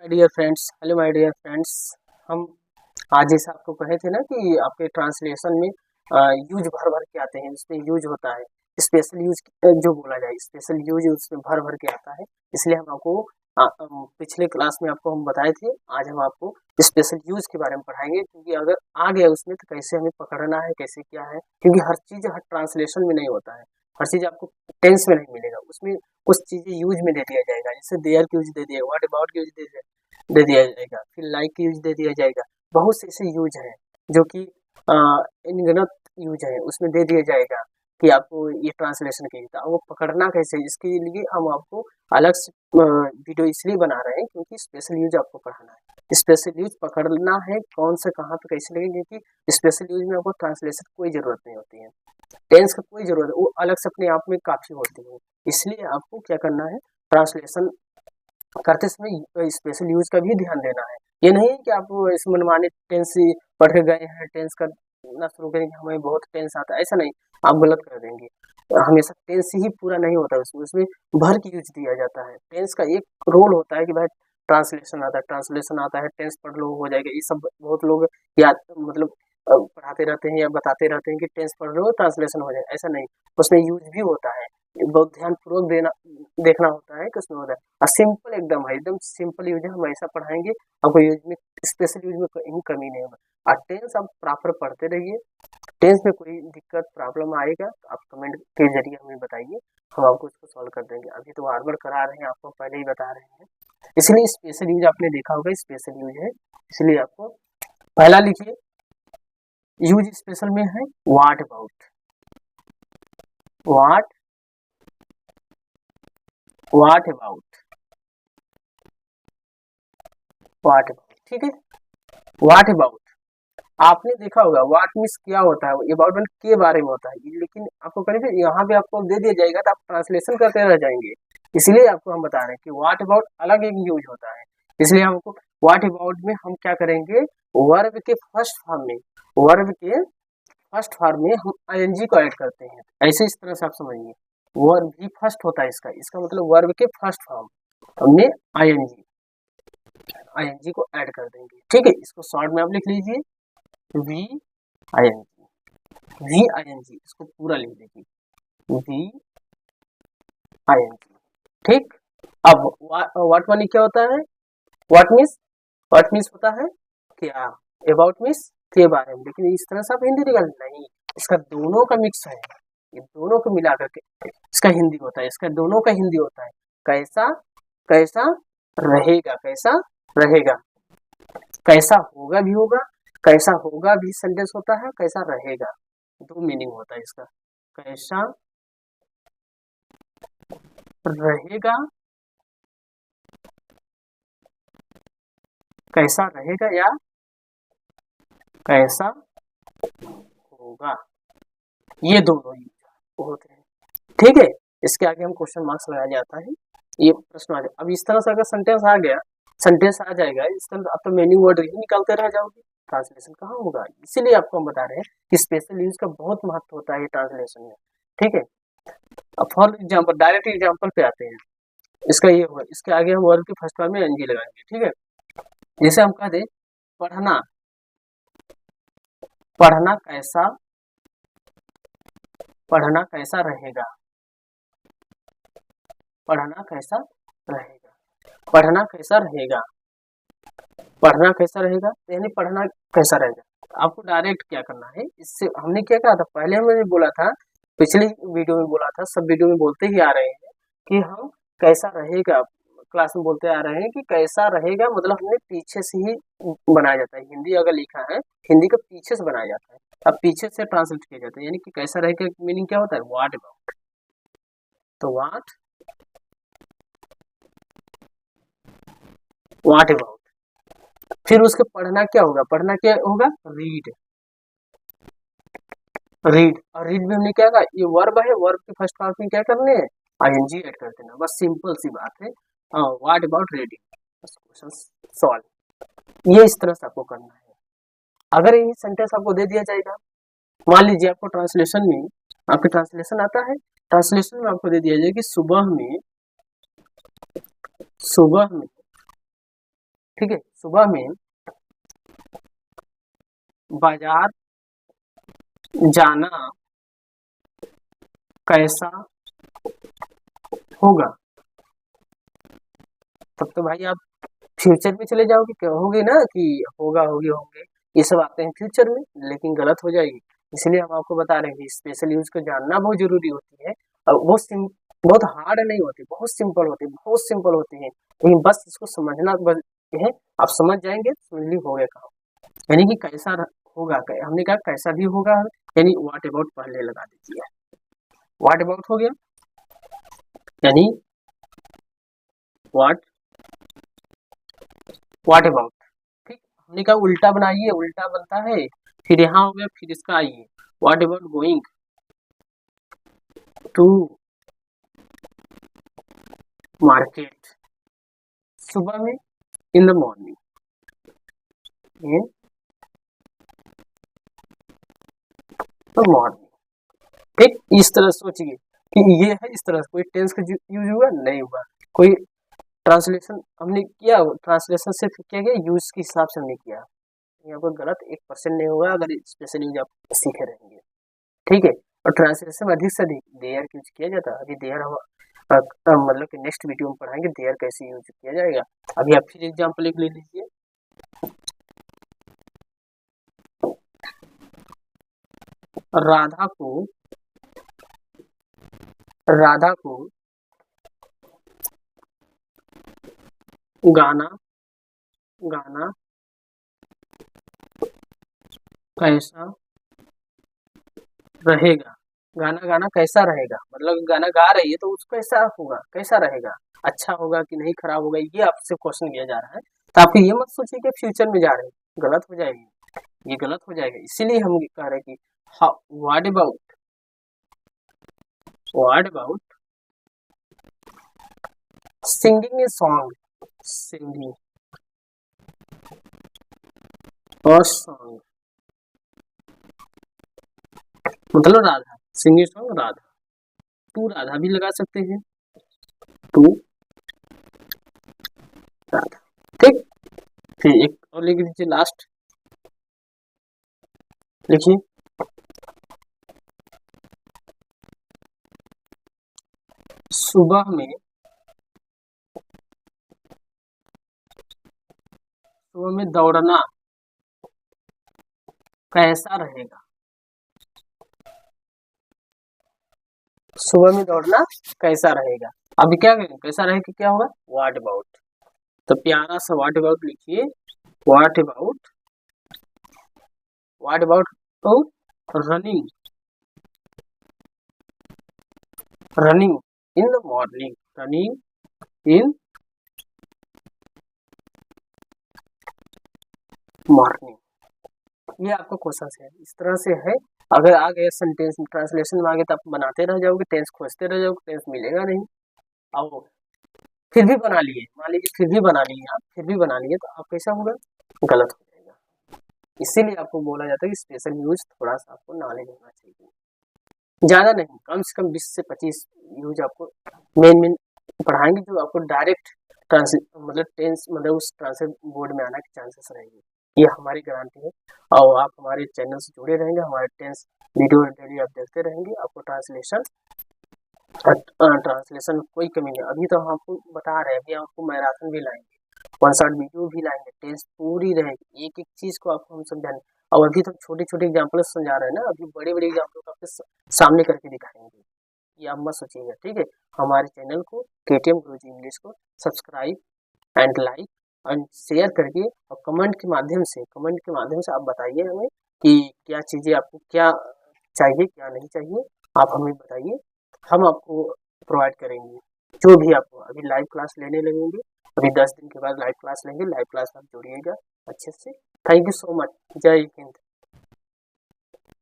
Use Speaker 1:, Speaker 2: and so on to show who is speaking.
Speaker 1: My dear friends, hello my dear friends. हम आज जैसे आपको कहे थे ना कि आपके ट्रांसलेशन में यूज भर भर के आते हैं, उसमें यूज होता है स्पेशल यूज। जो बोला जाए स्पेशल यूज उसमें भर भर के आता है। इसलिए हम आपको पिछले क्लास में आपको हम बताए थे। आज हम आपको स्पेशल यूज के बारे में पढ़ाएंगे, क्योंकि अगर आ गया उसमें तो कैसे हमें पकड़ना है, कैसे क्या है, क्योंकि हर चीज हर ट्रांसलेशन में नहीं होता है। हर चीज आपको टेंस में नहीं मिलेगा, उसमें कुछ चीजें यूज में दे दिया जाएगा। जैसे देयर की यूज दे दिया, व्हाट अबाउट की यूज दे दिया जाएगा, फिर लाइक की यूज दे दिया जाएगा। बहुत से ऐसे यूज हैं जो कि इनगिनत यूज है, उसमें दे दिया जाएगा कि आपको ये ट्रांसलेशन कीजिए। तो वो पकड़ना कैसे, इसके लिए हम आपको अलग से वीडियो इसलिए बना रहे हैं क्योंकि स्पेशल यूज आपको पढ़ाना है। स्पेशल यूज पकड़ना है कौन से कहाँ पे कैसे लगेंगे, क्योंकि स्पेशल यूज में आपको ट्रांसलेशन कोई जरूरत नहीं होती है, टेंस का कोई जरूरत है, वो अलग से अपने आप में काफी होती है। इसलिए आपको क्या करना है, ट्रांसलेशन करते समय स्पेशल यूज का भी ध्यान देना है। ये नहीं है कि आप इस मनमाने टेंस ही पढ़ के गए हैं, टेंस करना शुरू करेंगे हमें बहुत टेंस आता है, ऐसा नहीं, आप गलत कर देंगे। हमेशा टेंस ही पूरा नहीं होता, उसमें भर के यूज दिया जाता है। टेंस का एक रोल होता है कि भाई ट्रांसलेशन आता है, टेंस पढ़ लो हो जाएगा। ये सब बहुत लोग याद मतलब पढ़ाते रहते हैं या बताते रहते हैं कि टेंस पढ़ लो ट्रांसलेशन हो जाए, ऐसा नहीं। उसमें यूज भी होता है, बहुत ध्यानपूर्वक देखना होता है कि उसमें होता है। और सिंपल एकदम है, एकदम सिंपल यूज है, हम ऐसा पढ़ाएंगे आपको यूज में, स्पेशल यूज में कहीं कमी नहीं होगा। और टेंस आप प्रॉपर पढ़ते रहिए। टेंस में कोई दिक्कत प्रॉब्लम आएगा तो आप कमेंट के जरिए हमें बताइए, हम आपको उसको सॉल्व कर देंगे। अभी तो बार बार करा रहे हैं, आपको पहले ही बता रहे हैं, इसलिए स्पेशल यूज आपने देखा होगा, स्पेशल यूज है। इसलिए आपको पहला लिखिए, यूज स्पेशल में है what about. What what about what about, ठीक है। व्हाट अबाउट आपने देखा होगा, व्हाट मीन्स क्या होता है, अबाउट मीन्स के बारे में होता है, लेकिन आपको करेंगे यहाँ पे आपको दे दिया जाएगा तो आप ट्रांसलेशन करते रह जाएंगे। इसलिए आपको हम बता रहे हैं कि व्हाट अबाउट अलग एक यूज होता है। इसलिए हमको व्हाट अबाउट में हम क्या करेंगे, वर्ब के फर्स्ट फॉर्म में, वर्ब के फर्स्ट फॉर्म में हम आईएनजी को ऐड करते हैं। ऐसे इस तरह से आप समझिए, वर्ब भी फर्स्ट होता है, इसका मतलब वर्ब के फर्स्ट फॉर्म में आईएनजी आईएनजी को ऐड कर देंगे, ठीक है। इसको शॉर्ट में आप लिख लीजिए, V I N G, V I N G, इसको पूरा लिख दीजिए, वी आई एन जी, ठीक। अब व्हाट वाली क्या होता है, व्हाट मीन्स होता है क्या, अबाउट मीन्स के बारे में, लेकिन इस तरह से आप हिंदी निकाल नहीं, इसका दोनों का मिक्स है, ये दोनों को मिला करके इसका हिंदी होता है, इसका दोनों का हिंदी होता है। कैसा कैसा रहेगा, कैसा रहेगा, कैसा होगा भी होगा, कैसा होगा भी सेंटेंस होता है, कैसा रहेगा, दो मीनिंग होता है इसका। कैसा रहेगा, कैसा रहेगा या कैसा होगा, ये दोनों होते हैं, ठीक है। इसके आगे हम क्वेश्चन मार्क्स लगाया जाता है, ये प्रश्न आ जाए। अब इस तरह से अगर सेंटेंस आ गया, सेंटेंस आ जाएगा इस तरह, अब तो मीनिंग वर्ड ही निकालते रह जाओगे, ट्रांसलेशन कहाँ होगा। इसीलिए आपको हम बता रहे हैं कि स्पेशल यूज का बहुत महत्व होता है ट्रांसलेशन में, ठीक है। अब फॉर एग्जाम्पल, डायरेक्ट एग्जाम्पल पे आते हैं। इसका ये होगा, इसके आगे हम वर्ब के फर्स्ट फॉर्म में एनजी लगाएंगे, ठीक है। जैसे हम कह दें पढ़ना, पढ़ना कैसा, पढ़ना कैसा रहेगा, पढ़ना कैसा रहेगा, पढ़ना कैसा रहेगा, पढ़ना कैसा रहेगा, यानी पढ़ना कैसा रहेगा। आपको डायरेक्ट क्या करना है, इससे हमने क्या कहा था पहले, हमने बोला था पिछले वीडियो में, बोला था सब वीडियो में बोलते ही आ रहे हैं कि हम कैसा रहेगा, क्लास में बोलते आ रहे हैं कि कैसा रहेगा, मतलब हमने पीछे से ही बनाया जाता है। हिंदी अगर लिखा है, हिंदी का पीछे से बनाया जाता है, अब पीछे से ट्रांसलेट किया जाता है, यानी कि कैसा रहेगा मीनिंग क्या होता है, व्हाट अबाउट। तो व्हाट अबाउट, फिर उसके पढ़ना क्या होगा, पढ़ना क्या होगा, रीड, रीड। और रीड में हमने क्या कहा, ये वर्ब है, वर्ब के फर्स्ट फॉर्म में क्या करने हैं, आईएनजी ऐड कर देना, बस सिंपल सी बात है। व्हाट अबाउट रीडिंग, बस क्वेश्चन सॉल्व। ये इस तरह से आपको करना है। अगर यही सेंटेंस आपको दे दिया जाएगा, मान लीजिए आपको ट्रांसलेशन में, आपके ट्रांसलेशन आता है, ट्रांसलेशन में आपको दे दिया जाए कि सुबह में ठीक है, सुबह में बाजार जाना कैसा होगा। तब तो भाई आप फ्यूचर में चले जाओगे, कहोगे ना कि होगा, होगी, होंगे, ये सब आते हैं फ्यूचर में, लेकिन गलत हो जाएगी। इसलिए हम आपको बता रहे हैं कि स्पेशल यूज को जानना बहुत जरूरी होती है। और वो बहुत हार्ड नहीं होती, बहुत सिंपल होती है, बहुत सिंपल होती है, लेकिन बस इसको समझना बस है। आप समझ जाएंगे तो समझ ली हो गया काम। यानी कि कैसा होगा, हमने कहा कैसा भी होगा, यानी व्हाट अबाउट पहले लगा दीजिए। व्हाट अबाउट हो गया, यानी व्हाट व्हाट अबाउट। ठीक, हमने कहा उल्टा बनाइए, उल्टा बनता है, फिर यहाँ हो गया, फिर इसका आइए, what about going to market. सुबह में, in the morning, in the morning. ठीक, इस तरह सोचिए कि ये है, इस तरह कोई टेंस का यूज हुआ नहीं हुआ, कोई ट्रांसलेशन हमने किया, ट्रांसलेशन सिर्फ किया गया यूज के हिसाब से हमने किया। यहाँ पर गलत 1% नहीं होगा अगर स्पेशल यूज आप सीखे रहेंगे। ठीक है, और ट्रांसलेशन में अधिक से अधिक देयर यूज किया जाता है। अभी देयर हम मतलब कि नेक्स्ट वीडियो में पढ़ाएंगे देयर कैसे यूज किया जाएगा। अभी आप फिर एग्जाम्पल एक ले लीजिए। राधा को गाना कैसा रहेगा। गाना कैसा रहेगा, मतलब गाना गा रही है तो उसको कैसा होगा, कैसा रहेगा, अच्छा होगा कि नहीं, खराब होगा, ये आपसे क्वेश्चन किया जा रहा है। तो आप ये मत सोचिए कि फ्यूचर में जा रहे हैं, गलत हो जाएगी, ये गलत हो जाएगा। इसीलिए हम कह रहे हैं कि what about singing a song, singing और सॉन्ग मतलब राधा, सिंगिंग सॉन्ग राधा, तू राधा भी लगा सकते हैं, तू राधा। ठीक, फिर एक और लिख दीजिए लास्ट, लिखिए सुबह में दौड़ना कैसा रहेगा। सुबह में दौड़ना कैसा रहेगा, अभी क्या करें, कैसा रहेगा, क्या होगा, व्हाट अबाउट। तो प्यारा सा व्हाट अबाउट लिखिए, व्हाट अबाउट तो running in the morning, running in morning. ये आपका क्वेश्चन है, इस तरह से है। अगर आ गया सेंटेंस ट्रांसलेशन में आ गया तो आप बनाते रह जाओगे, टेंस खोजते रह जाओगे, टेंस मिलेगा नहीं। अब फिर भी बना लिए, मान लीजिए फिर भी बना लिए, आप फिर भी बना लिए तो आप कैसा होगा, गलत हो जाएगा। इसीलिए आपको बोला जाता है कि स्पेशल यूज थोड़ा सा आपको नॉलेज होना चाहिए, ज्यादा नहीं, कम से कम 20 से 25 यूज आपको मेन पढ़ाएंगे, जो आपको डायरेक्ट मतलब टेंस मतलब उस ट्रांसलेट बोर्ड में आने के चांसेस रहेंगे, ये हमारी गारंटी है। और आप हमारे चैनल से जुड़े रहेंगे, हमारे टेंस वीडियो डेली आप देखते रहेंगे, आपको ट्रांसलेशन में कोई कमी नहीं। अभी तो हम आपको बता रहे हैं, अभी आपको मैराथन भी लाएंगे, वन शॉट वीडियो भी लाएंगे, टेंस पूरी रहेगी, एक एक चीज को आपको हम समझाएंगे। और अभी तो छोटे छोटे एग्जाम्पल समझा रहे हैं ना, अभी बड़े बड़े एग्जाम्पल को आपके सामने करके दिखाएंगे, ये आप मत सोचिएगा। ठीक है, हमारे चैनल को केटीएम गुरुजी इंग्लिश को subscribe and like and share करके, और कमेंट के माध्यम से आप बताइए हमें कि क्या चीजें आपको क्या चाहिए, क्या नहीं चाहिए, आप हमें बताइए, हम आपको प्रोवाइड करेंगे जो भी आपको। अभी लाइव क्लास लेने लगेंगे, अभी 10 दिन के बाद लाइव क्लास लेंगे, लाइव क्लास आप जुड़िएगा अच्छे से। थैंक यू सो मच, जय हिंद।